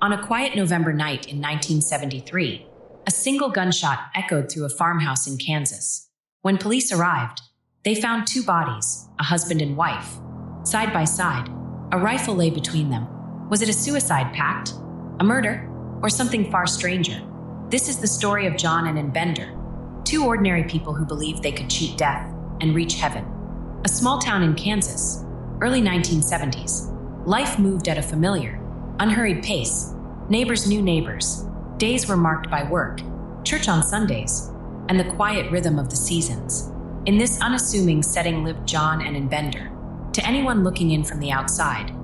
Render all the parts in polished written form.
On a quiet November night in 1973, a single gunshot echoed through a farmhouse in Kansas. When police arrived, they found two bodies, a husband and wife. Side by side, a rifle lay between them. Was it a suicide pact? A murder? Or something far stranger? This is the story of John and Ann Bender, two ordinary people who believed they could cheat death and reach heaven. A small town in Kansas, early 1970s. Life moved at a familiar, unhurried pace. Neighbors knew neighbors. Days were marked by work, church on Sundays, and the quiet rhythm of the seasons. In this unassuming setting lived John and Ann Bender. To anyone looking in from the outside,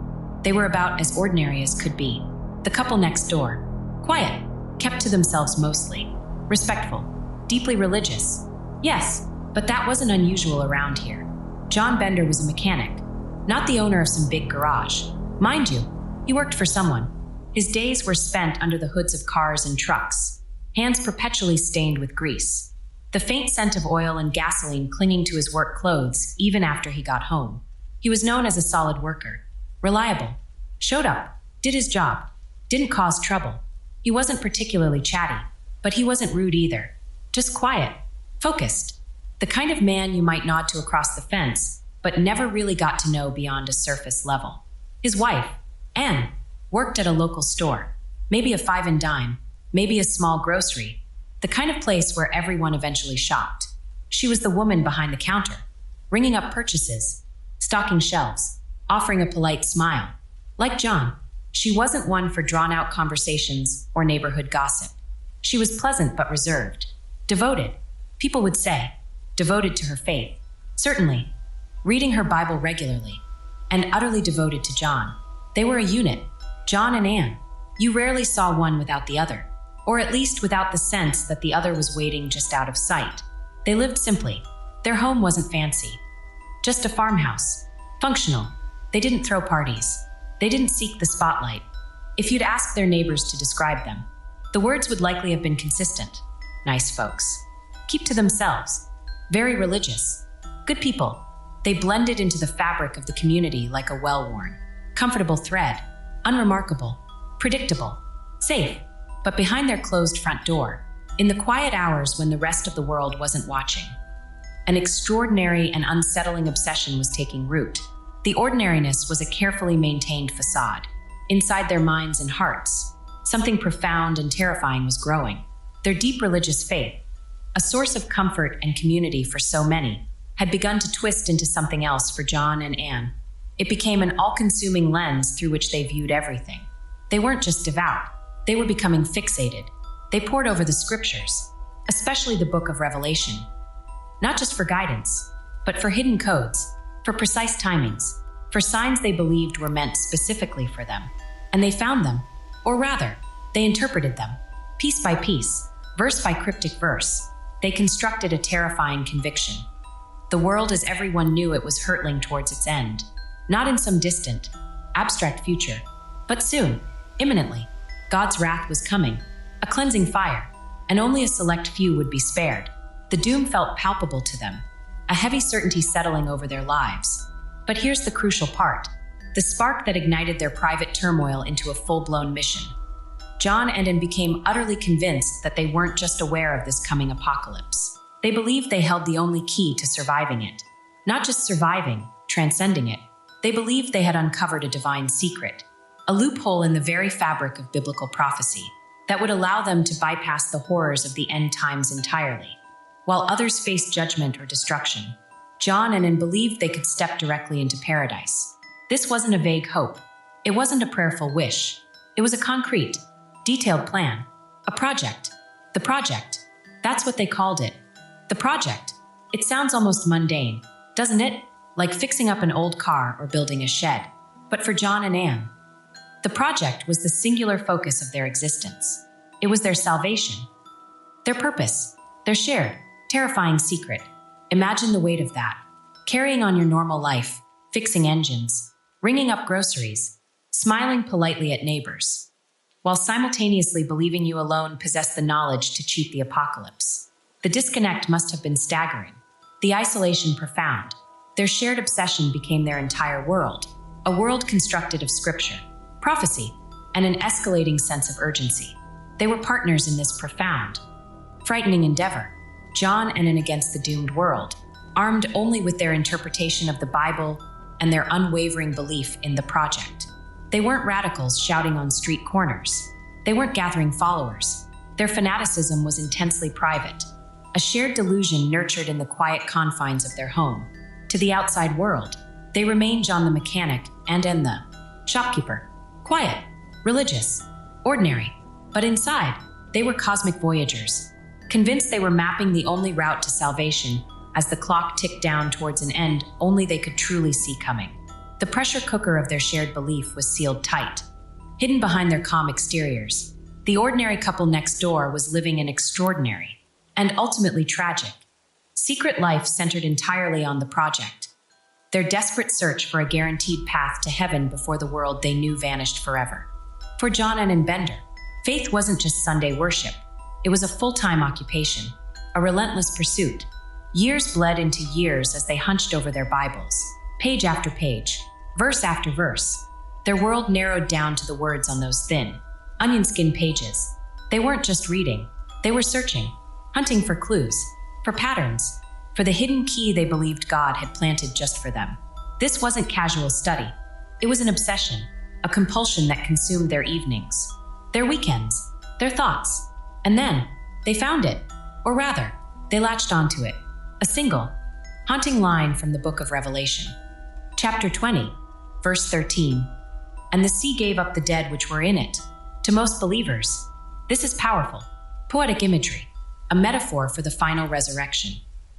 they were about as ordinary as could be. The couple next door, quiet, kept to themselves mostly, respectful, deeply religious. Yes, but that wasn't unusual around here. John Bender was a mechanic, not the owner of some big garage. Mind you, he worked for someone. His days were spent under the hoods of cars and trucks, hands perpetually stained with grease, the faint scent of oil and gasoline clinging to his work clothes even after he got home. He was known as a solid worker, reliable, showed up, did his job, didn't cause trouble. He wasn't particularly chatty, but he wasn't rude either. Just quiet, focused. The kind of man you might nod to across the fence, but never really got to know beyond a surface level. His wife, Ann, worked at a local store, maybe a five and dime, maybe a small grocery, the kind of place where everyone eventually shopped. She was the woman behind the counter, ringing up purchases, stocking shelves, offering a polite smile. Like John, she wasn't one for drawn-out conversations or neighborhood gossip. She was pleasant but reserved, devoted, people would say, devoted to her faith, certainly, reading her Bible regularly, and utterly devoted to John. They were a unit, John and Ann. You rarely saw one without the other, or at least without the sense that the other was waiting just out of sight. They lived simply. Their home wasn't fancy. Just a farmhouse. Functional. They didn't throw parties. They didn't seek the spotlight. If you'd asked their neighbors to describe them, the words would likely have been consistent. Nice folks. Keep to themselves. Very religious. Good people. They blended into the fabric of the community like a well-worn, comfortable thread. Unremarkable. Predictable. Safe. But behind their closed front door, in the quiet hours when the rest of the world wasn't watching, an extraordinary and unsettling obsession was taking root. The ordinariness was a carefully maintained facade. Inside their minds and hearts, something profound and terrifying was growing. Their deep religious faith, a source of comfort and community for so many, had begun to twist into something else for John and Ann. It became an all-consuming lens through which they viewed everything. They weren't just devout, they were becoming fixated. They pored over the scriptures, especially the book of Revelation, not just for guidance, but for hidden codes, for precise timings, for signs they believed were meant specifically for them. And they found them, or rather, they interpreted them. Piece by piece, verse by cryptic verse, they constructed a terrifying conviction. The world as everyone knew it was hurtling towards its end, not in some distant, abstract future, but soon, imminently. God's wrath was coming, a cleansing fire, and only a select few would be spared. The doom felt palpable to them, a heavy certainty settling over their lives. But here's the crucial part, the spark that ignited their private turmoil into a full-blown mission. John and Ann became utterly convinced that they weren't just aware of this coming apocalypse. They believed they held the only key to surviving it. Not just surviving, transcending it. They believed they had uncovered a divine secret, a loophole in the very fabric of biblical prophecy that would allow them to bypass the horrors of the end times entirely. While others faced judgment or destruction, John and Ann believed they could step directly into paradise. This wasn't a vague hope. It wasn't a prayerful wish. It was a concrete, detailed plan. A project. The project. That's what they called it. The project. It sounds almost mundane, doesn't it? Like fixing up an old car or building a shed. But for John and Ann, the project was the singular focus of their existence. It was their salvation, their purpose, their shared, terrifying secret. Imagine the weight of that. Carrying on your normal life, fixing engines, ringing up groceries, smiling politely at neighbors, while simultaneously believing you alone possess the knowledge to cheat the apocalypse. The disconnect must have been staggering, the isolation profound. Their shared obsession became their entire world, a world constructed of scripture, prophecy, and an escalating sense of urgency. They were partners in this profound, frightening endeavor, John and Anne against the doomed world, armed only with their interpretation of the Bible and their unwavering belief in the project. They weren't radicals shouting on street corners. They weren't gathering followers. Their fanaticism was intensely private, a shared delusion nurtured in the quiet confines of their home. To the outside world, they remained John the mechanic and Anne the shopkeeper. Quiet, religious, ordinary. But inside, they were cosmic voyagers, convinced they were mapping the only route to salvation as the clock ticked down towards an end only they could truly see coming. The pressure cooker of their shared belief was sealed tight. Hidden behind their calm exteriors, the ordinary couple next door was living an extraordinary and ultimately tragic secret life centered entirely on the project, their desperate search for a guaranteed path to heaven before the world they knew vanished forever. For John and Anne Bender, faith wasn't just Sunday worship. It was a full-time occupation, a relentless pursuit. Years bled into years as they hunched over their Bibles, page after page, verse after verse. Their world narrowed down to the words on those thin, onion-skin pages. They weren't just reading, they were searching, hunting for clues, for patterns, for the hidden key they believed God had planted just for them. This wasn't casual study. It was an obsession, a compulsion that consumed their evenings, their weekends, their thoughts. And then, they found it. Or rather, they latched onto it. A single, haunting line from the book of Revelation. Chapter 20, verse 13. And the sea gave up the dead which were in it. To most believers, this is powerful, poetic imagery, a metaphor for the final resurrection,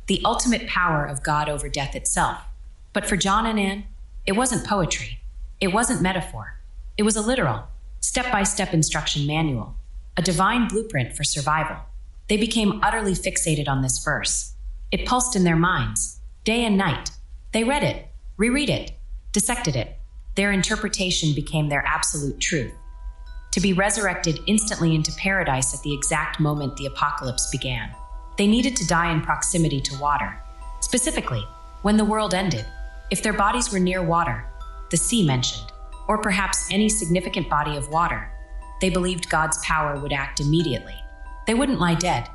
the ultimate power of God over death itself. But for John and Anne, it wasn't poetry. It wasn't metaphor. It was a literal, step-by-step instruction manual, a divine blueprint for survival. They became utterly fixated on this verse. It pulsed in their minds, day and night. They read it, reread it, dissected it. Their interpretation became their absolute truth. To be resurrected instantly into paradise at the exact moment the apocalypse began. They needed to die in proximity to water. Specifically, when the world ended, if their bodies were near water, the sea mentioned, or perhaps any significant body of water, they believed God's power would act immediately. They wouldn't lie dead,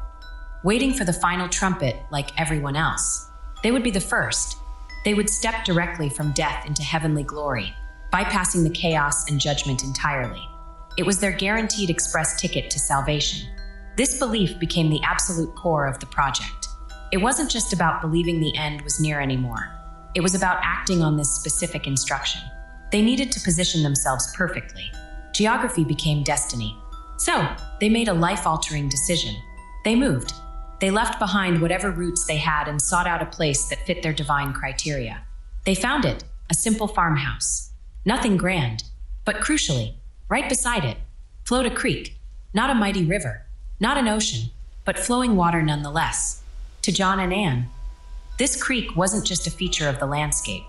waiting for the final trumpet like everyone else. They would be the first. They would step directly from death into heavenly glory, bypassing the chaos and judgment entirely. It was their guaranteed express ticket to salvation. This belief became the absolute core of the project. It wasn't just about believing the end was near anymore. It was about acting on this specific instruction. They needed to position themselves perfectly. Geography became destiny. So, they made a life-altering decision. They moved. They left behind whatever roots they had and sought out a place that fit their divine criteria. They found it, a simple farmhouse. Nothing grand, but crucially, right beside it, flowed a creek, not a mighty river, not an ocean, but flowing water nonetheless. To John and Anne, this creek wasn't just a feature of the landscape.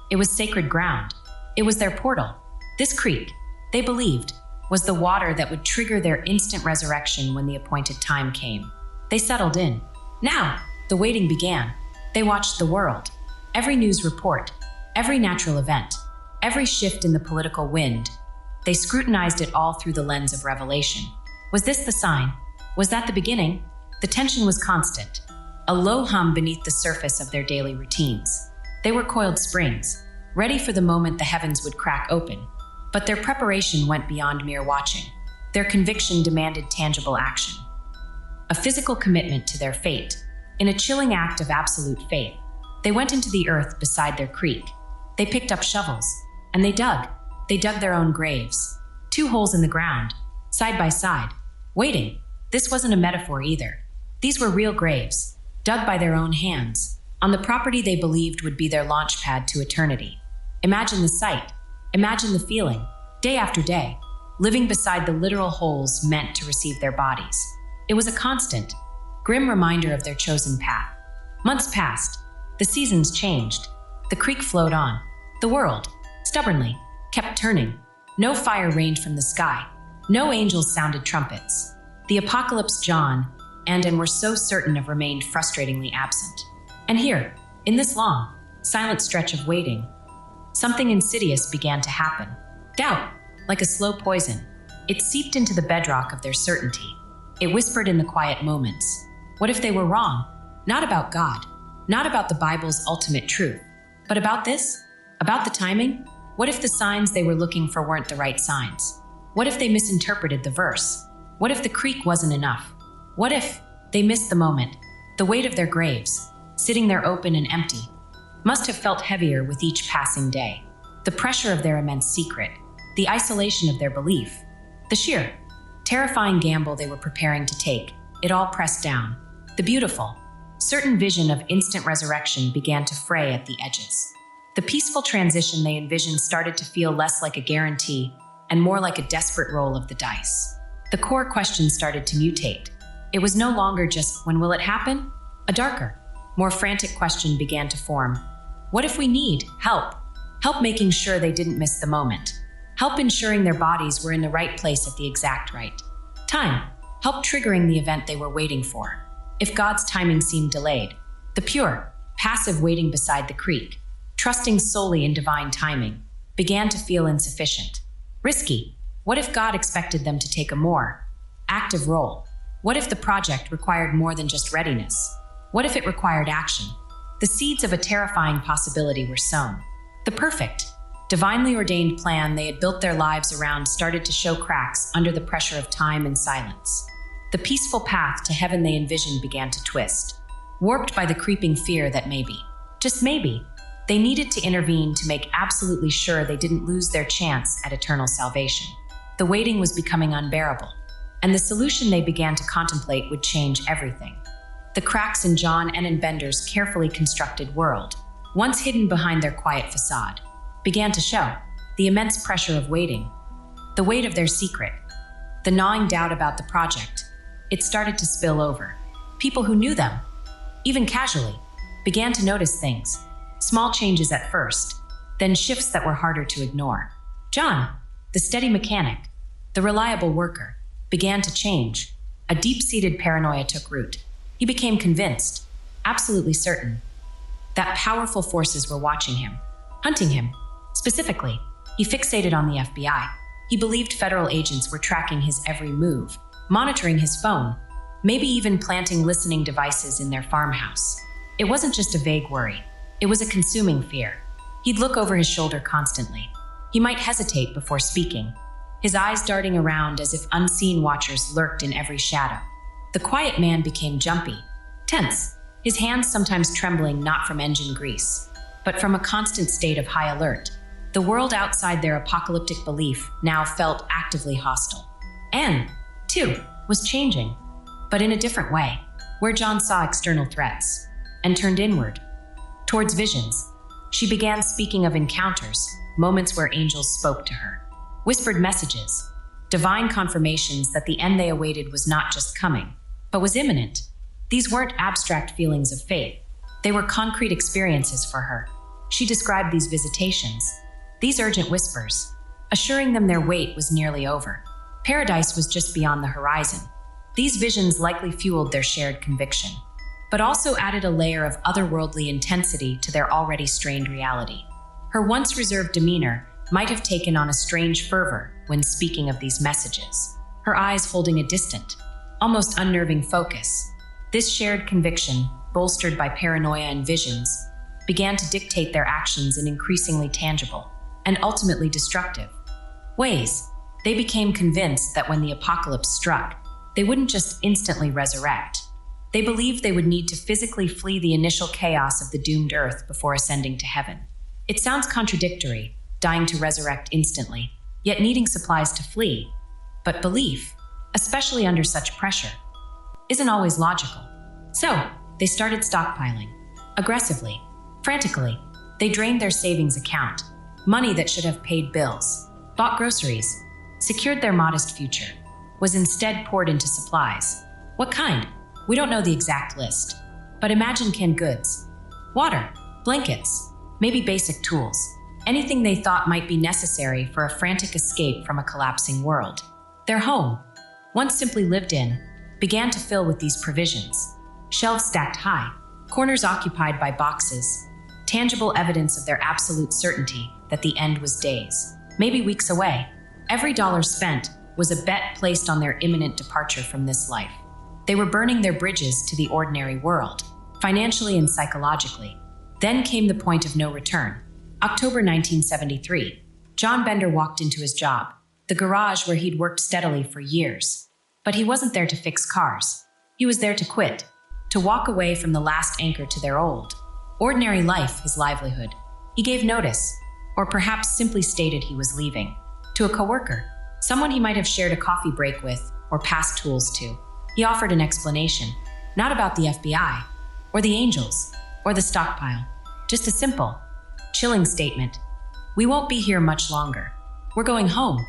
It was sacred ground. It was their portal. This creek, they believed, was the water that would trigger their instant resurrection when the appointed time came. They settled in. Now, the waiting began. They watched the world. Every news report, every natural event, every shift in the political wind. They scrutinized it all through the lens of revelation. Was this the sign? Was that the beginning? The tension was constant, a low hum beneath the surface of their daily routines. They were coiled springs, ready for the moment the heavens would crack open. But their preparation went beyond mere watching. Their conviction demanded tangible action, a physical commitment to their fate. In a chilling act of absolute faith, they went into the earth beside their creek. They picked up shovels, and they dug. They dug their own graves, 2 holes in the ground, side by side, waiting. This wasn't a metaphor either. These were real graves, dug by their own hands, on the property they believed would be their launch pad to eternity. Imagine the sight. Imagine the feeling, day after day, living beside the literal holes meant to receive their bodies. It was a constant, grim reminder of their chosen path. Months passed. The seasons changed. The creek flowed on. The world, stubbornly, kept turning. No fire rained from the sky. No angels sounded trumpets. The apocalypse John and Anne were so certain of remained frustratingly absent. And here, in this long, silent stretch of waiting, something insidious began to happen. Doubt, like a slow poison, It seeped into the bedrock of their certainty. It whispered in the quiet moments. What if they were wrong? Not about God, not about the Bible's ultimate truth, but about this? About the timing? What if the signs they were looking for weren't the right signs? What if they misinterpreted the verse? What if the creek wasn't enough? What if they missed the moment? The weight of their graves, sitting there open and empty, must have felt heavier with each passing day. The pressure of their immense secret, the isolation of their belief, the sheer, terrifying gamble they were preparing to take, it all pressed down. The beautiful, certain vision of instant resurrection began to fray at the edges. The peaceful transition they envisioned started to feel less like a guarantee and more like a desperate roll of the dice. The core question started to mutate. It was no longer just, when will it happen? A darker, more frantic question began to form. What if we need help? Help making sure they didn't miss the moment. Help ensuring their bodies were in the right place at the exact right time. Help triggering the event they were waiting for. If God's timing seemed delayed, the pure, passive waiting beside the creek, trusting solely in divine timing, began to feel insufficient. Risky. What if God expected them to take a more active role? What if the project required more than just readiness? What if it required action? The seeds of a terrifying possibility were sown. The perfect, divinely ordained plan they had built their lives around started to show cracks under the pressure of time and silence. The peaceful path to heaven they envisioned began to twist, warped by the creeping fear that maybe, just maybe, they needed to intervene to make absolutely sure they didn't lose their chance at eternal salvation. The waiting was becoming unbearable, and the solution they began to contemplate would change everything. The cracks in John and Bender's carefully constructed world, once hidden behind their quiet facade, began to show. The immense pressure of waiting, the weight of their secret, the gnawing doubt about the project, it started to spill over. People who knew them, even casually, began to notice things. Small changes at first, then shifts that were harder to ignore. John, the steady mechanic, the reliable worker, began to change. A deep-seated paranoia took root. He became convinced, absolutely certain, that powerful forces were watching him, hunting him. Specifically, he fixated on the FBI. He believed federal agents were tracking his every move, monitoring his phone, maybe even planting listening devices in their farmhouse. It wasn't just a vague worry. It was a consuming fear. He'd look over his shoulder constantly. He might hesitate before speaking, his eyes darting around as if unseen watchers lurked in every shadow. The quiet man became jumpy, tense, his hands sometimes trembling not from engine grease, but from a constant state of high alert. The world outside their apocalyptic belief now felt actively hostile. Anne, too, was changing, but in a different way, where John saw external threats and turned inward, towards visions. She began speaking of encounters, moments where angels spoke to her, whispered messages, divine confirmations that the end they awaited was not just coming, but was imminent. These weren't abstract feelings of faith. They were concrete experiences for her. She described these visitations, these urgent whispers, assuring them their wait was nearly over. Paradise was just beyond the horizon. These visions likely fueled their shared conviction, but also added a layer of otherworldly intensity to their already strained reality. Her once reserved demeanor might have taken on a strange fervor when speaking of these messages, her eyes holding a distant, almost unnerving focus. This shared conviction, bolstered by paranoia and visions, began to dictate their actions in increasingly tangible and ultimately destructive ways. They became convinced that when the apocalypse struck, they wouldn't just instantly resurrect. They believed they would need to physically flee the initial chaos of the doomed earth before ascending to heaven. It sounds contradictory, dying to resurrect instantly, yet needing supplies to flee. But belief, especially under such pressure, isn't always logical. So, they started stockpiling. Aggressively, frantically, they drained their savings account, money that should have paid bills, bought groceries, secured their modest future, was instead poured into supplies. What kind? We don't know the exact list, but imagine canned goods, water, blankets, maybe basic tools, anything they thought might be necessary for a frantic escape from a collapsing world. Their home, once simply lived in, began to fill with these provisions. Shelves stacked high, corners occupied by boxes, tangible evidence of their absolute certainty that the end was days, maybe weeks away. Every dollar spent was a bet placed on their imminent departure from this life. They were burning their bridges to the ordinary world, financially and psychologically. Then came the point of no return. October 1973. John Bender walked into his job, the garage where he'd worked steadily for years. But he wasn't there to fix cars. He was there to quit, to walk away from the last anchor to their ordinary life, his livelihood. He gave notice, or perhaps simply stated he was leaving, to a coworker, someone he might have shared a coffee break with or passed tools to. He offered an explanation, not about the FBI, or the angels, or the stockpile, just a simple, chilling statement. We won't be here much longer. We're going home.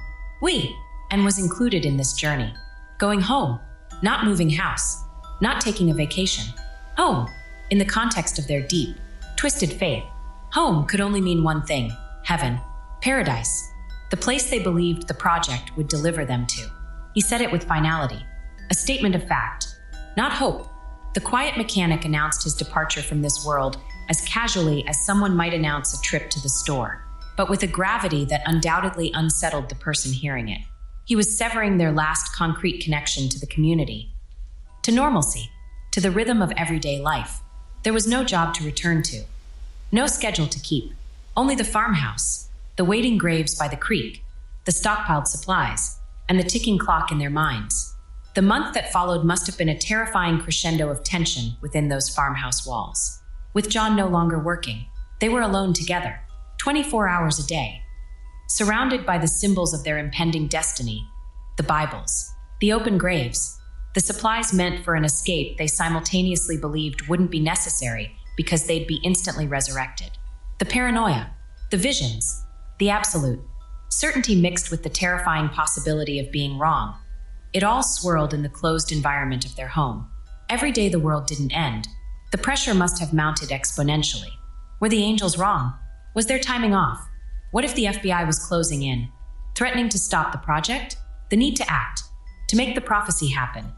And was included in this journey. Going home, not moving house, not taking a vacation. Home, in the context of their deep, twisted faith. Home could only mean one thing: heaven, paradise, the place they believed the project would deliver them to. He said it with finality, a statement of fact, not hope. The quiet mechanic announced his departure from this world as casually as someone might announce a trip to the store, but with a gravity that undoubtedly unsettled the person hearing it. He was severing their last concrete connection to the community, to normalcy, to the rhythm of everyday life. There was no job to return to, no schedule to keep, only the farmhouse, the waiting graves by the creek, the stockpiled supplies, and the ticking clock in their minds. The month that followed must have been a terrifying crescendo of tension within those farmhouse walls. With John no longer working, they were alone together, 24 hours a day, surrounded by the symbols of their impending destiny, the Bibles, the open graves, the supplies meant for an escape they simultaneously believed wouldn't be necessary because they'd be instantly resurrected. The paranoia, the visions, the absolute certainty mixed with the terrifying possibility of being wrong. It all swirled in the closed environment of their home. Every day the world didn't end. The pressure must have mounted exponentially. Were the angels wrong? Was their timing off? What if the FBI was closing in, threatening to stop the project? The need to act, to make the prophecy happen,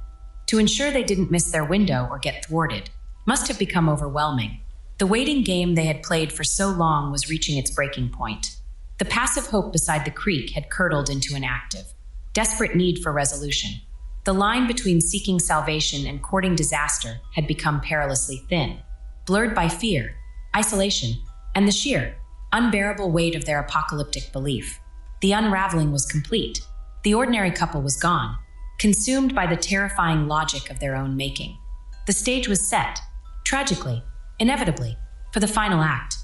to ensure they didn't miss their window or get thwarted, must have become overwhelming. The waiting game they had played for so long was reaching its breaking point. The passive hope beside the creek had curdled into an active, desperate need for resolution. The line between seeking salvation and courting disaster had become perilously thin, blurred by fear, isolation, and the sheer, unbearable weight of their apocalyptic belief. The unraveling was complete. The ordinary couple was gone, consumed by the terrifying logic of their own making. The stage was set, tragically, inevitably, for the final act.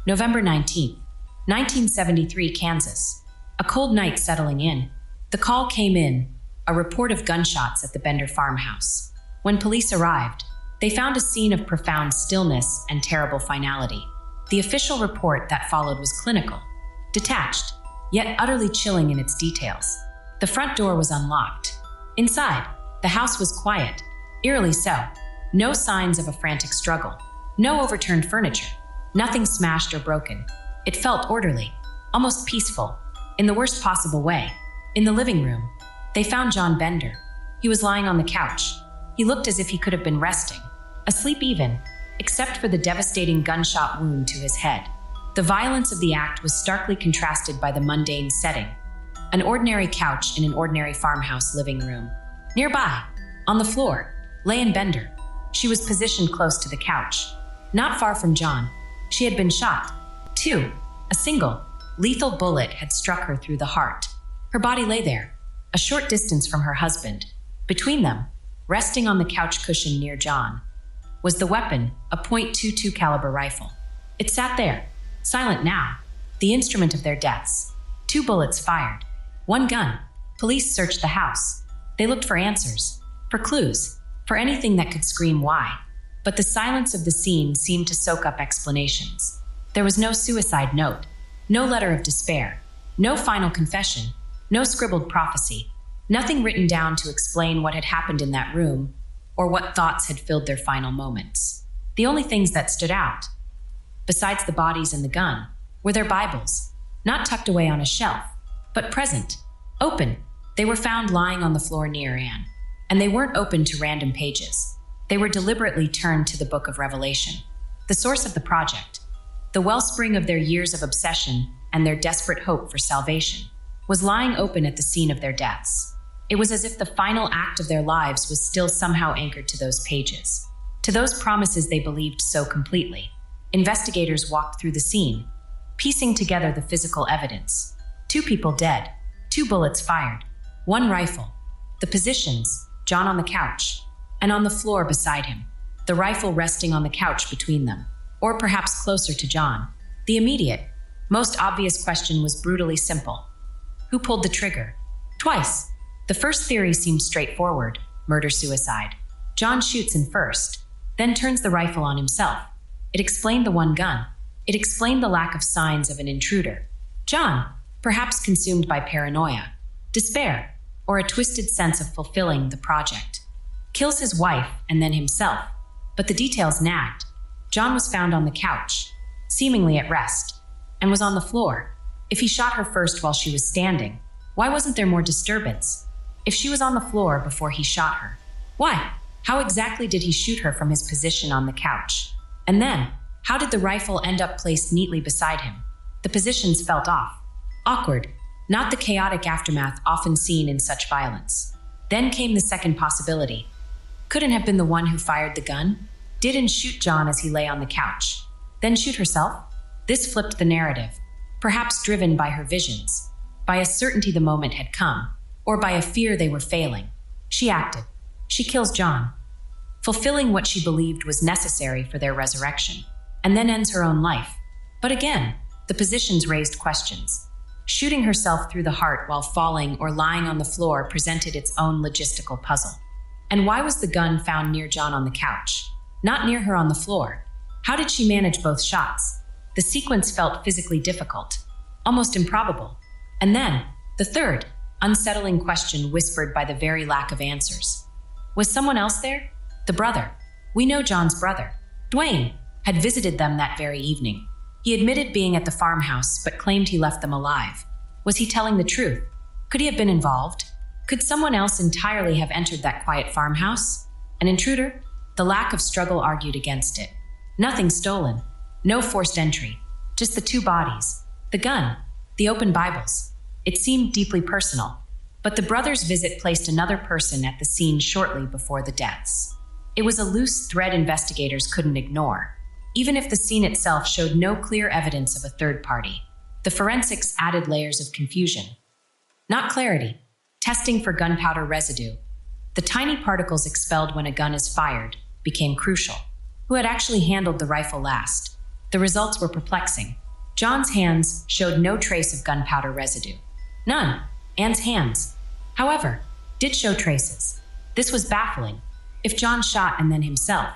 November 19th, 1973, Kansas. A cold night settling in. The call came in, a report of gunshots at the Bender farmhouse. When police arrived, they found a scene of profound stillness and terrible finality. The official report that followed was clinical, detached, yet utterly chilling in its details. The front door was unlocked. Inside, the house was quiet, eerily so. No signs of a frantic struggle. No overturned furniture. Nothing smashed or broken. It felt orderly, almost peaceful, in the worst possible way. In the living room, they found John Bender. He was lying on the couch. He looked as if he could have been resting, asleep even, except for the devastating gunshot wound to his head. The violence of the act was starkly contrasted by the mundane setting. An ordinary couch in an ordinary farmhouse living room. Nearby, on the floor, lay Ann Bender. She was positioned close to the couch. Not far from John, she had been shot. A single, lethal bullet had struck her through the heart. Her body lay there, a short distance from her husband. Between them, resting on the couch cushion near John, was the weapon, a .22 caliber rifle. It sat there, silent now, the instrument of their deaths. 2 bullets fired. 1 gun. Police searched the house. They looked for answers, for clues, for anything that could scream why. But the silence of the scene seemed to soak up explanations. There was no suicide note, no letter of despair, no final confession, no scribbled prophecy, nothing written down to explain what had happened in that room or what thoughts had filled their final moments. The only things that stood out, besides the bodies and the gun, were their Bibles, not tucked away on a shelf, but present, open. They were found lying on the floor near Anne, and they weren't open to random pages. They were deliberately turned to the Book of Revelation, the source of the project. The wellspring of their years of obsession and their desperate hope for salvation was lying open at the scene of their deaths. It was as if the final act of their lives was still somehow anchored to those pages, to those promises they believed so completely. Investigators walked through the scene, piecing together the physical evidence. 2 people dead, 2 bullets fired, 1 rifle. The positions, John on the couch, and on the floor beside him, the rifle resting on the couch between them, or perhaps closer to John. The immediate, most obvious question was brutally simple. Who pulled the trigger? Twice. The first theory seemed straightforward, murder-suicide. John shoots in first, then turns the rifle on himself. It explained the 1 gun. It explained the lack of signs of an intruder. John, perhaps consumed by paranoia, despair, or a twisted sense of fulfilling the project, kills his wife and then himself. But the details nagged. John was found on the couch, seemingly at rest, and was on the floor. If he shot her first while she was standing, why wasn't there more disturbance? If she was on the floor before he shot her, why? How exactly did he shoot her from his position on the couch? And then, how did the rifle end up placed neatly beside him? The positions felt off. Awkward, not the chaotic aftermath often seen in such violence. Then came the second possibility. Couldn't have been the one who fired the gun? Didn't shoot John as he lay on the couch, then shoot herself? This flipped the narrative, perhaps driven by her visions, by a certainty the moment had come, or by a fear they were failing. She acted. She kills John, fulfilling what she believed was necessary for their resurrection, and then ends her own life. But again, the positions raised questions. Shooting herself through the heart while falling or lying on the floor presented its own logistical puzzle. And why was the gun found near John on the couch, not near her on the floor? How did she manage both shots? The sequence felt physically difficult, almost improbable. And then, the third, unsettling question whispered by the very lack of answers. Was someone else there? The brother. We know John's brother, Dwayne, had visited them that very evening. He admitted being at the farmhouse, but claimed he left them alive. Was he telling the truth? Could he have been involved? Could someone else entirely have entered that quiet farmhouse? An intruder? The lack of struggle argued against it. Nothing stolen. No forced entry. Just the 2 bodies. The gun. The open Bibles. It seemed deeply personal. But the brother's visit placed another person at the scene shortly before the deaths. It was a loose thread investigators couldn't ignore. Even if the scene itself showed no clear evidence of a third party, the forensics added layers of confusion. Not clarity. Testing for gunpowder residue. The tiny particles expelled when a gun is fired became crucial. Who had actually handled the rifle last? The results were perplexing. John's hands showed no trace of gunpowder residue. None. Anne's hands, however, did show traces. This was baffling. If John shot and then himself,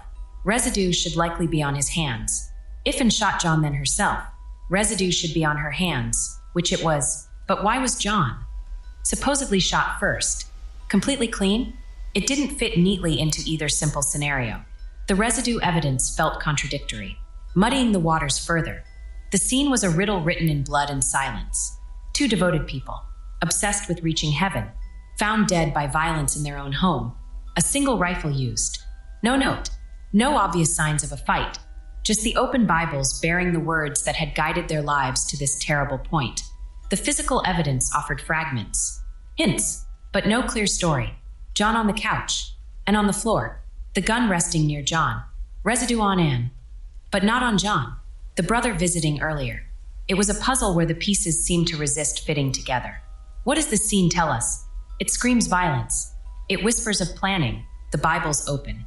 residue should likely be on his hands. If and shot John then herself, residue should be on her hands, which it was. But why was John supposedly shot first? Completely clean? It didn't fit neatly into either simple scenario. The residue evidence felt contradictory, muddying the waters further. The scene was a riddle written in blood and silence. 2 devoted people, obsessed with reaching heaven, found dead by violence in their own home. A single rifle used. No note, no obvious signs of a fight, just the open Bibles bearing the words that had guided their lives to this terrible point. The physical evidence offered fragments, hints, but no clear story. John on the couch, and on the floor, the gun resting near John, residue on Anne, but not on John, the brother visiting earlier. It was a puzzle where the pieces seemed to resist fitting together. What does this scene tell us? It screams violence. It whispers of planning, the Bible's open.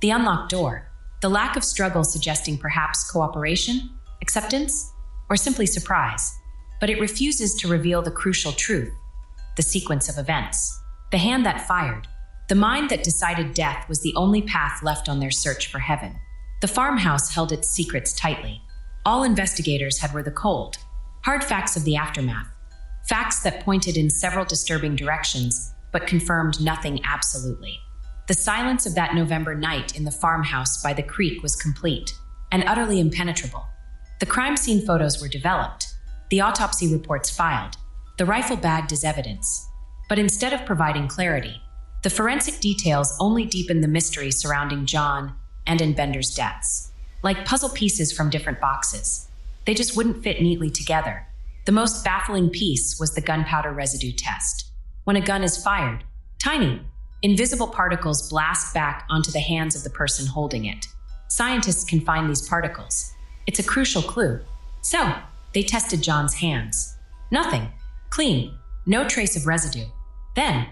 The unlocked door, the lack of struggle suggesting perhaps cooperation, acceptance, or simply surprise. But it refuses to reveal the crucial truth, the sequence of events. The hand that fired, the mind that decided death was the only path left on their search for heaven. The farmhouse held its secrets tightly. All investigators had were the cold, hard facts of the aftermath. Facts that pointed in several disturbing directions, but confirmed nothing absolutely. The silence of that November night in the farmhouse by the creek was complete and utterly impenetrable. The crime scene photos were developed, the autopsy reports filed, the rifle bagged as evidence. But instead of providing clarity, the forensic details only deepened the mystery surrounding John and Bender's deaths. Like puzzle pieces from different boxes, they just wouldn't fit neatly together. The most baffling piece was the gunpowder residue test. When a gun is fired, tiny, invisible particles blast back onto the hands of the person holding it. Scientists can find these particles. It's a crucial clue. So, they tested John's hands. Nothing. Clean. No trace of residue. Then,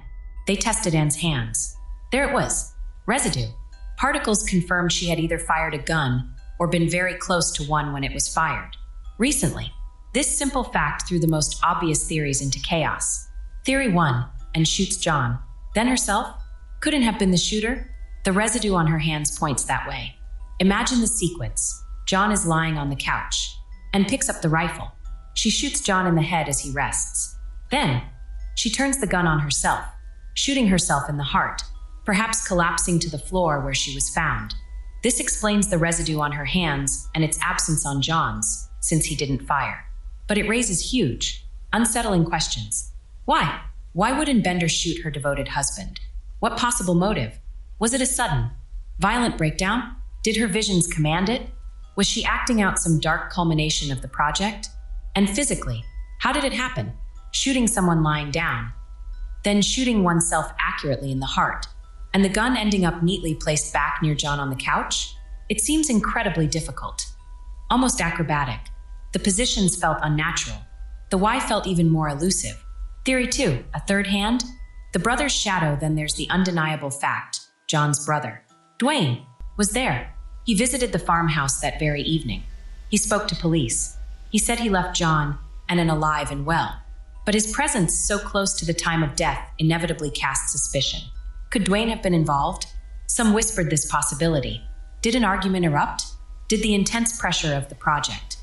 they tested Anne's hands. There it was. Residue. Particles confirmed she had either fired a gun or been very close to one when it was fired. Recently, this simple fact threw the most obvious theories into chaos. Theory 1, Anne shoots John. Then herself? Couldn't have been the shooter? The residue on her hands points that way. Imagine the sequence. John is lying on the couch and picks up the rifle. She shoots John in the head as he rests. Then, she turns the gun on herself, shooting herself in the heart, perhaps collapsing to the floor where she was found. This explains the residue on her hands and its absence on John's, since he didn't fire. But it raises huge, unsettling questions. Why? Why wouldn't Bender shoot her devoted husband? What possible motive? Was it a sudden, violent breakdown? Did her visions command it? Was she acting out some dark culmination of the project? And physically, how did it happen? Shooting someone lying down, then shooting oneself accurately in the heart, and the gun ending up neatly placed back near John on the couch? It seems incredibly difficult, almost acrobatic. The positions felt unnatural. The why felt even more elusive. Theory 2, a third hand? The brother's shadow. Then there's the undeniable fact. John's brother, Dwayne, was there. He visited the farmhouse that very evening. He spoke to police. He said he left John and Anne alive and well. But his presence so close to the time of death inevitably cast suspicion. Could Dwayne have been involved? Some whispered this possibility. Did an argument erupt? Did the intense pressure of the project,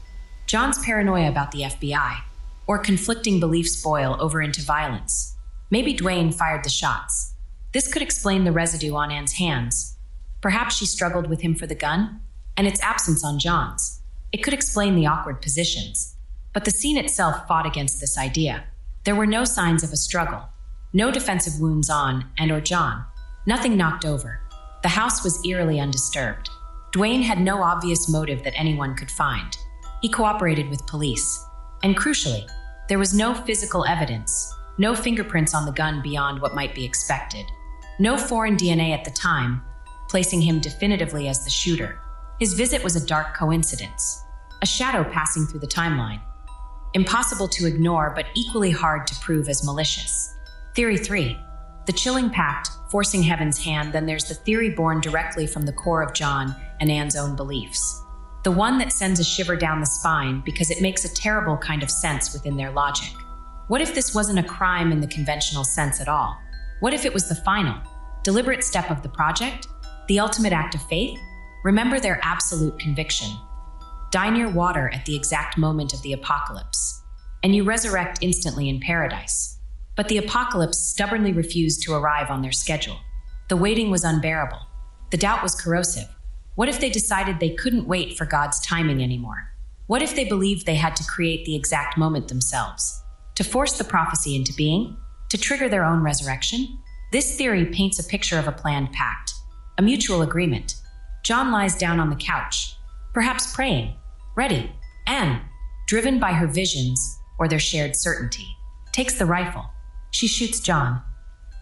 John's paranoia about the FBI, or conflicting beliefs boil over into violence? Maybe Dwayne fired the shots. This could explain the residue on Anne's hands. Perhaps she struggled with him for the gun, and its absence on John's. It could explain the awkward positions. But the scene itself fought against this idea. There were no signs of a struggle. No defensive wounds on Anne or John. Nothing knocked over. The house was eerily undisturbed. Dwayne had no obvious motive that anyone could find. He cooperated with police. And crucially, there was no physical evidence, no fingerprints on the gun beyond what might be expected. No foreign DNA at the time, placing him definitively as the shooter. His visit was a dark coincidence, a shadow passing through the timeline. Impossible to ignore, but equally hard to prove as malicious. Theory 3, the chilling pact, forcing heaven's hand. Then there's the theory born directly from the core of John and Anne's own beliefs. The one that sends a shiver down the spine because it makes a terrible kind of sense within their logic. What if this wasn't a crime in the conventional sense at all? What if it was the final, deliberate step of the project? The ultimate act of faith? Remember their absolute conviction. Die near water at the exact moment of the apocalypse, and you resurrect instantly in paradise. But the apocalypse stubbornly refused to arrive on their schedule. The waiting was unbearable. The doubt was corrosive. What if they decided they couldn't wait for God's timing anymore? What if they believed they had to create the exact moment themselves? To force the prophecy into being? To trigger their own resurrection? This theory paints a picture of a planned pact, a mutual agreement. John lies down on the couch, perhaps praying, ready. Anne, driven by her visions or their shared certainty, takes the rifle. She shoots John,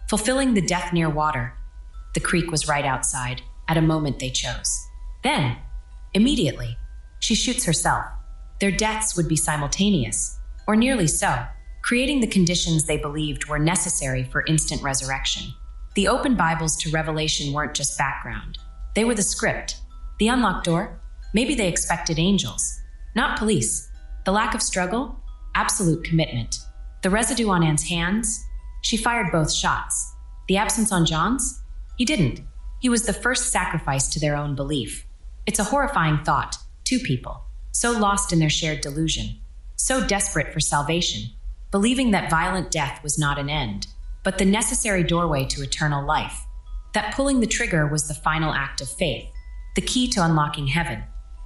fulfilling the death near water. The creek was right outside, at a moment they chose. Then, immediately, she shoots herself. Their deaths would be simultaneous, or nearly so, creating the conditions they believed were necessary for instant resurrection. The open Bibles to Revelation weren't just background. They were the script. The unlocked door? Maybe they expected angels, not police. The lack of struggle? Absolute commitment. The residue on Anne's hands? She fired both shots. The absence on John's? He didn't. He was the first sacrifice to their own belief. It's a horrifying thought. Two people, so lost in their shared delusion, so desperate for salvation, believing that violent death was not an end, but the necessary doorway to eternal life. That pulling the trigger was the final act of faith, the key to unlocking heaven.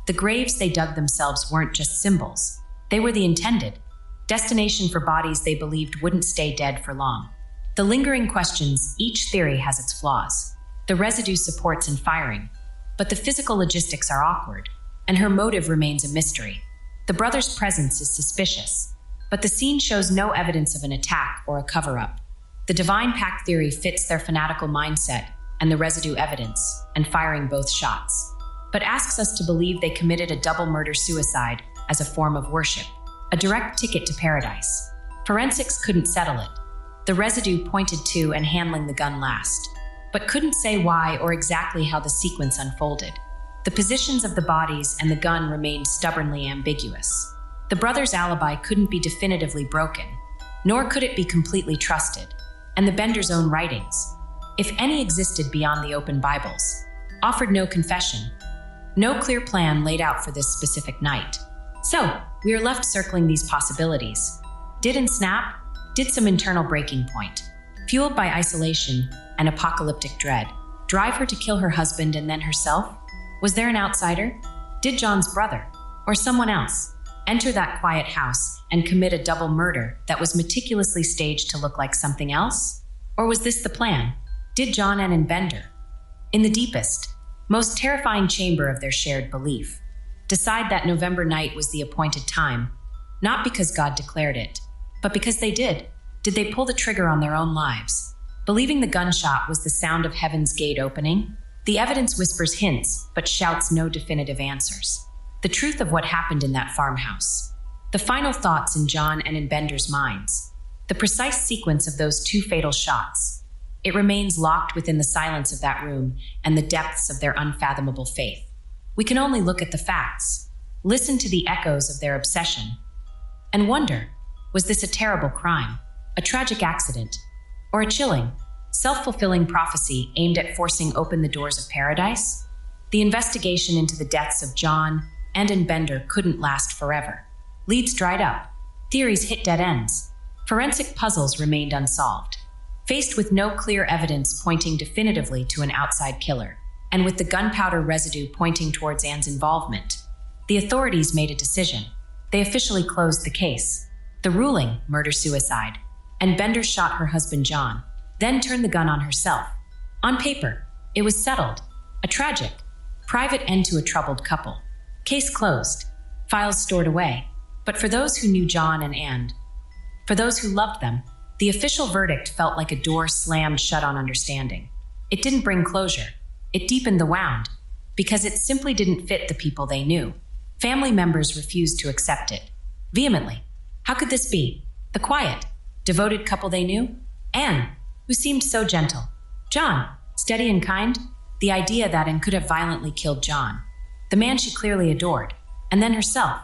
The graves they dug themselves weren't just symbols. They were the intended destination for bodies they believed wouldn't stay dead for long. The lingering questions, each theory has its flaws. The residue supports in firing, but the physical logistics are awkward, and her motive remains a mystery. The brother's presence is suspicious, but the scene shows no evidence of an attack or a cover-up. The divine pact theory fits their fanatical mindset and the residue evidence, and firing both shots, but asks us to believe they committed a double murder-suicide as a form of worship, a direct ticket to paradise. Forensics couldn't settle it. The residue pointed to and handling the gun last, but couldn't say why or exactly how the sequence unfolded. The positions of the bodies and the gun remained stubbornly ambiguous. The brothers' alibi couldn't be definitively broken, nor could it be completely trusted, and the Benders' own writings, if any existed beyond the open Bibles, offered no confession, no clear plan laid out for this specific night. So, we are left circling these possibilities. Did Snap? Did some internal breaking point, fueled by isolation and apocalyptic dread, drive her to kill her husband and then herself? Was there an outsider? Did John's brother, or someone else, enter that quiet house and commit a double murder that was meticulously staged to look like something else? Or was this the plan? Did John and Bender, in the deepest, most terrifying chamber of their shared belief, decide that November night was the appointed time, not because God declared it, but because they did? Did they pull the trigger on their own lives, believing the gunshot was the sound of heaven's gate opening? The evidence whispers hints, but shouts no definitive answers. The truth of what happened in that farmhouse. The final thoughts in John and in Bender's minds. The precise sequence of those two fatal shots. It remains locked within the silence of that room and the depths of their unfathomable faith. We can only look at the facts, listen to the echoes of their obsession, and wonder, was this a terrible crime, a tragic accident, or a chilling, self-fulfilling prophecy aimed at forcing open the doors of paradise? The investigation into the deaths of John and Bender couldn't last forever. Leads dried up, theories hit dead ends, forensic puzzles remained unsolved. Faced with no clear evidence pointing definitively to an outside killer, and with the gunpowder residue pointing towards Anne's involvement, the authorities made a decision. They officially closed the case. The ruling, murder-suicide, and Bender shot her husband John, then turned the gun on herself. On paper, it was settled. A tragic, private end to a troubled couple. Case closed. Files stored away. But for those who knew John and Anne, for those who loved them, the official verdict felt like a door slammed shut on understanding. It didn't bring closure. It deepened the wound, because it simply didn't fit the people they knew. Family members refused to accept it. Vehemently. How could this be? The quiet, devoted couple they knew? Anne, who seemed so gentle. John, steady and kind. The idea that Anne could have violently killed John, the man she clearly adored, and then herself,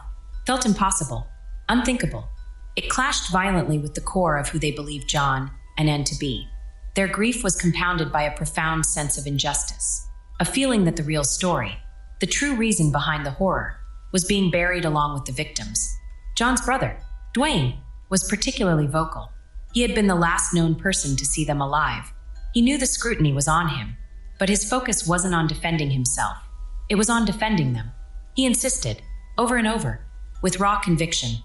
felt impossible, unthinkable. It clashed violently with the core of who they believed John and Anne to be. Their grief was compounded by a profound sense of injustice, a feeling that the real story, the true reason behind the horror, was being buried along with the victims. John's brother, Dwayne, was particularly vocal. He had been the last known person to see them alive. He knew the scrutiny was on him, but his focus wasn't on defending himself. It was on defending them. He insisted, over and over, with raw conviction,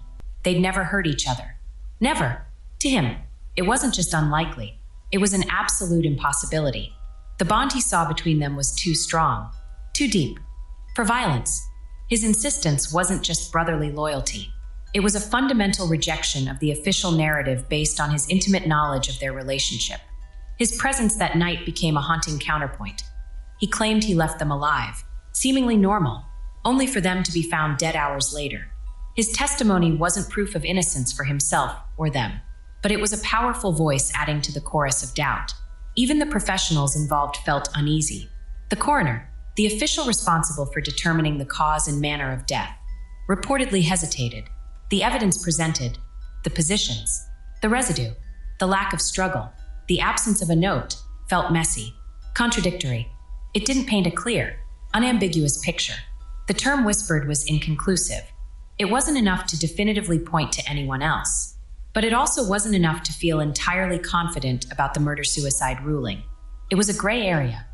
they'd never hurt each other. Never. To him, it wasn't just unlikely. It was an absolute impossibility. The bond he saw between them was too strong, too deep. For violence, his insistence wasn't just brotherly loyalty. It was a fundamental rejection of the official narrative based on his intimate knowledge of their relationship. His presence that night became a haunting counterpoint. He claimed he left them alive, seemingly normal, only for them to be found dead hours later. His testimony wasn't proof of innocence for himself or them, but it was a powerful voice adding to the chorus of doubt. Even the professionals involved felt uneasy. The coroner, the official responsible for determining the cause and manner of death, reportedly hesitated. The evidence presented, the positions, the residue, the lack of struggle, the absence of a note, felt messy, contradictory. It didn't paint a clear, unambiguous picture. The term whispered was inconclusive. It wasn't enough to definitively point to anyone else, but it also wasn't enough to feel entirely confident about the murder-suicide ruling. It was a gray area,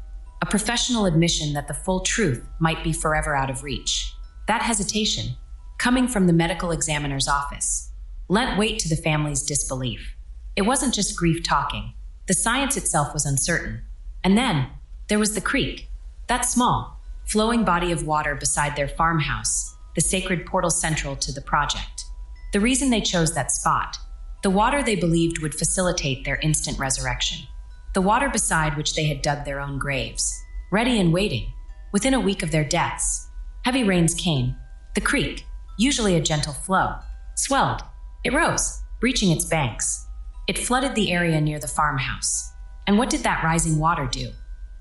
a professional admission that the full truth might be forever out of reach. That hesitation, coming from the medical examiner's office, lent weight to the family's disbelief. It wasn't just grief talking. The science itself was uncertain. And then, there was the creek, that small, flowing body of water beside their farmhouse, the sacred portal central to the project. The reason they chose that spot, the water they believed would facilitate their instant resurrection. The water beside which they had dug their own graves, ready and waiting, within a week of their deaths. Heavy rains came. The creek, usually a gentle flow, swelled. It rose, breaching its banks. It flooded the area near the farmhouse. And what did that rising water do?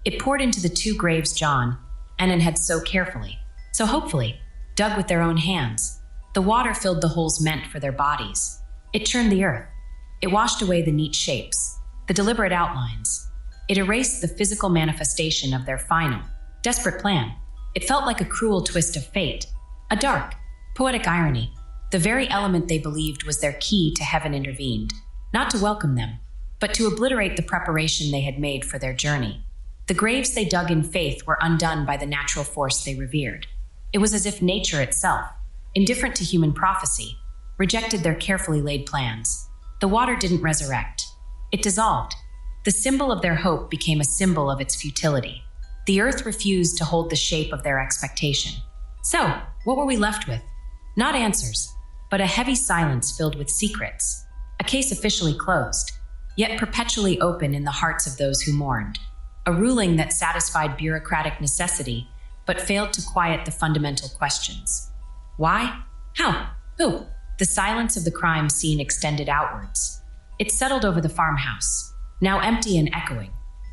It poured into the two graves John and Ann had so carefully, so hopefully, dug with their own hands. The water filled the holes meant for their bodies. It churned the earth. It washed away the neat shapes, the deliberate outlines. It erased the physical manifestation of their final, desperate plan. It felt like a cruel twist of fate, a dark, poetic irony. The very element they believed was their key to heaven intervened, not to welcome them, but to obliterate the preparation they had made for their journey. The graves they dug in faith were undone by the natural force they revered. It was as if nature itself, indifferent to human prophecy, rejected their carefully laid plans. The water didn't resurrect. It dissolved. The symbol of their hope became a symbol of its futility. The earth refused to hold the shape of their expectation. So, what were we left with? Not answers, but a heavy silence filled with secrets. A case officially closed, yet perpetually open in the hearts of those who mourned. A ruling that satisfied bureaucratic necessity, but failed to quiet the fundamental questions. Why? How? Who? The silence of the crime scene extended outwards. It settled over the farmhouse, now empty and echoing.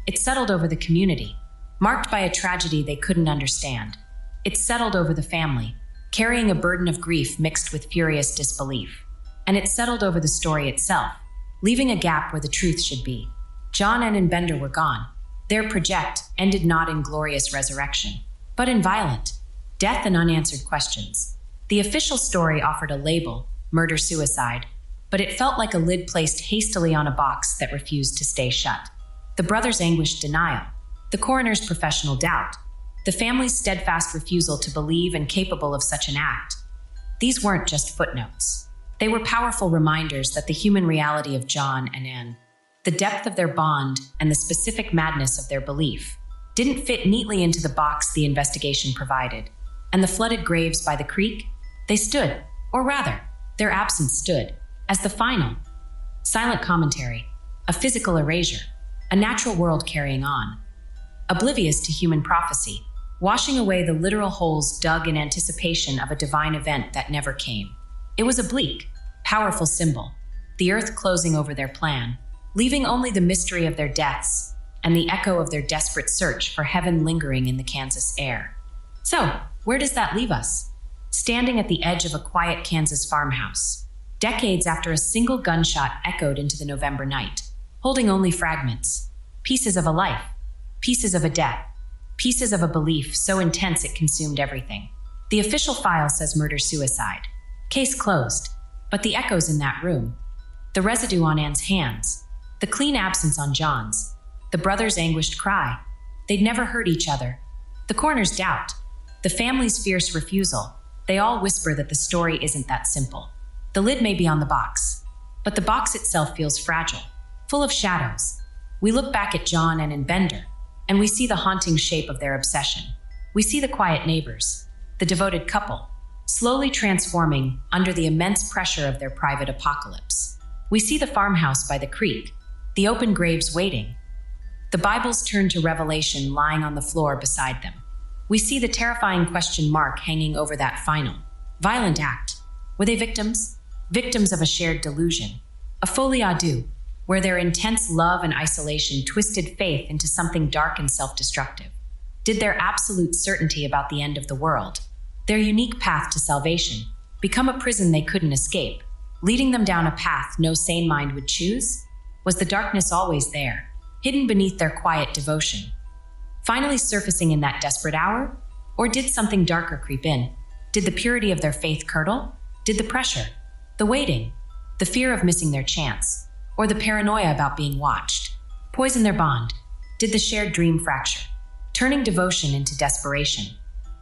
It settled over the community, marked by a tragedy they couldn't understand. It settled over the family, carrying a burden of grief mixed with furious disbelief. And it settled over the story itself, leaving a gap where the truth should be. John and Bender were gone. Their project ended not in glorious resurrection, but in violent death and unanswered questions. The official story offered a label, murder-suicide, but it felt like a lid placed hastily on a box that refused to stay shut. The brothers' anguished denial, the coroner's professional doubt, the family's steadfast refusal to believe and capable of such an act. These weren't just footnotes. They were powerful reminders that the human reality of John and Ann, the depth of their bond and the specific madness of their belief, didn't fit neatly into the box the investigation provided. And the flooded graves by the creek? They stood, or rather, their absence stood, as the final, silent commentary, a physical erasure, a natural world carrying on, oblivious to human prophecy, washing away the literal holes dug in anticipation of a divine event that never came. It was a bleak, powerful symbol, the earth closing over their plan, leaving only the mystery of their deaths and the echo of their desperate search for heaven lingering in the Kansas air. So, where does that leave us? Standing at the edge of a quiet Kansas farmhouse, decades after a single gunshot echoed into the November night, holding only fragments, pieces of a life, pieces of a death, pieces of a belief so intense it consumed everything. The official file says murder-suicide. Case closed. But the echoes in that room, the residue on Ann's hands, the clean absence on John's, the brothers' anguished cry, they'd never hurt each other, the coroner's doubt, the family's fierce refusal, they all whisper that the story isn't that simple. The lid may be on the box, but the box itself feels fragile, full of shadows. We look back at John and Bender, and we see the haunting shape of their obsession. We see the quiet neighbors, the devoted couple, slowly transforming under the immense pressure of their private apocalypse. We see the farmhouse by the creek, the open graves waiting, the Bibles turned to Revelation lying on the floor beside them. We see the terrifying question mark hanging over that final, violent act. Were they victims? Victims of a shared delusion, a folie à deux, where their intense love and isolation twisted faith into something dark and self-destructive. Did their absolute certainty about the end of the world, their unique path to salvation, become a prison they couldn't escape, leading them down a path no sane mind would choose? Was the darkness always there, hidden beneath their quiet devotion, finally surfacing in that desperate hour? Or did something darker creep in? Did the purity of their faith curdle? Did the pressure, the waiting, the fear of missing their chance, or the paranoia about being watched, poison their bond? Did the shared dream fracture, turning devotion into desperation,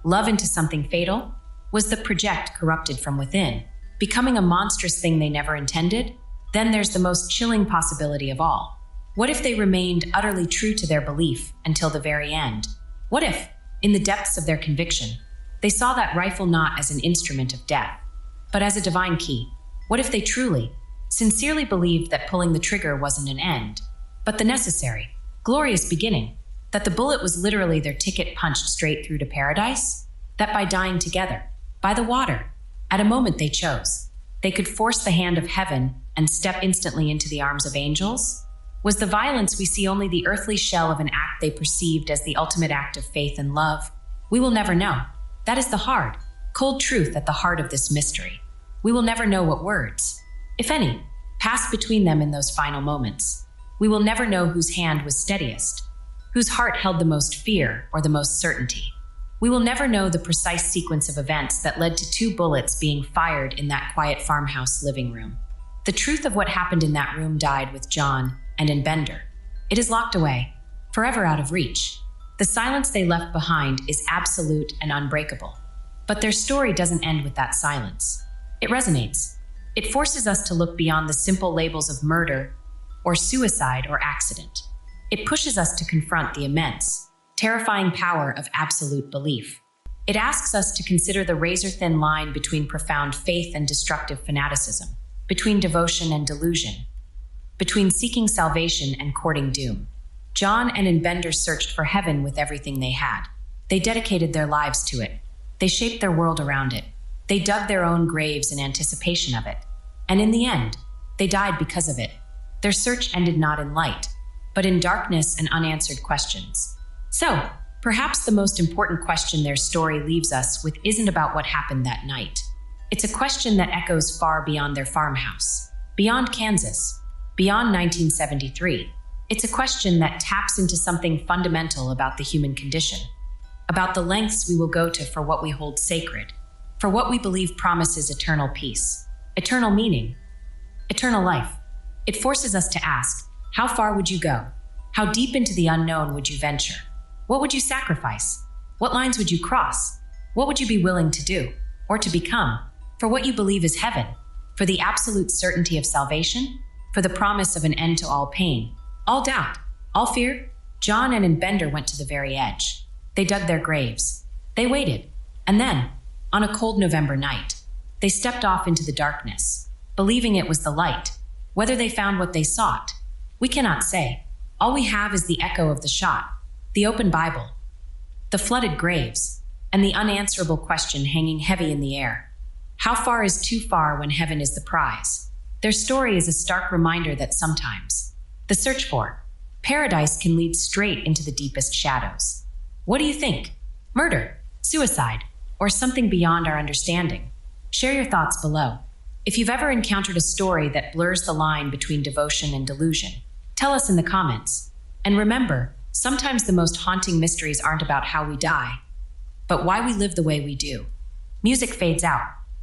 love into something fatal? Was the project corrupted from within, becoming a monstrous thing they never intended? Then there's the most chilling possibility of all. What if they remained utterly true to their belief until the very end? What if, in the depths of their conviction, they saw that rifle not as an instrument of death, but as a divine key? What if they truly, sincerely believed that pulling the trigger wasn't an end, but the necessary, glorious beginning, that the bullet was literally their ticket punched straight through to paradise, that by dying together, by the water, at a moment they chose, they could force the hand of heaven and step instantly into the arms of angels? Was the violence we see only the earthly shell of an act they perceived as the ultimate act of faith and love? We will never know. That is the hard, cold truth at the heart of this mystery. We will never know what words, if any, passed between them in those final moments. We will never know whose hand was steadiest, whose heart held the most fear or the most certainty. We will never know the precise sequence of events that led to 2 bullets being fired in that quiet farmhouse living room. The truth of what happened in that room died with John and in Bender. It is locked away, forever out of reach. The silence they left behind is absolute and unbreakable. But their story doesn't end with that silence. It resonates. It forces us to look beyond the simple labels of murder, or suicide, or accident. It pushes us to confront the immense, terrifying power of absolute belief. It asks us to consider the razor-thin line between profound faith and destructive fanaticism, between devotion and delusion, between seeking salvation and courting doom. John and Bender searched for heaven with everything they had. They dedicated their lives to it. They shaped their world around it. They dug their own graves in anticipation of it. And in the end, they died because of it. Their search ended not in light, but in darkness and unanswered questions. So, perhaps the most important question their story leaves us with isn't about what happened that night. It's a question that echoes far beyond their farmhouse, beyond Kansas, beyond 1973. It's a question that taps into something fundamental about the human condition, about the lengths we will go to for what we hold sacred, for what we believe promises eternal peace, eternal meaning, eternal life. It forces us to ask, how far would you go? How deep into the unknown would you venture? What would you sacrifice? What lines would you cross? What would you be willing to do, or to become, for what you believe is heaven, for the absolute certainty of salvation, for the promise of an end to all pain, all doubt, all fear? John and Bender went to the very edge. They dug their graves. They waited. And then, on a cold November night, they stepped off into the darkness, believing it was the light. Whether they found what they sought, we cannot say. All we have is the echo of the shot, the open Bible, the flooded graves, and the unanswerable question hanging heavy in the air. How far is too far when heaven is the prize? Their story is a stark reminder that sometimes the search for paradise can lead straight into the deepest shadows. What do you think? Murder, suicide, or something beyond our understanding? Share your thoughts below. If you've ever encountered a story that blurs the line between devotion and delusion, tell us in the comments. And remember, sometimes the most haunting mysteries aren't about how we die, but why we live the way we do. Music fades out.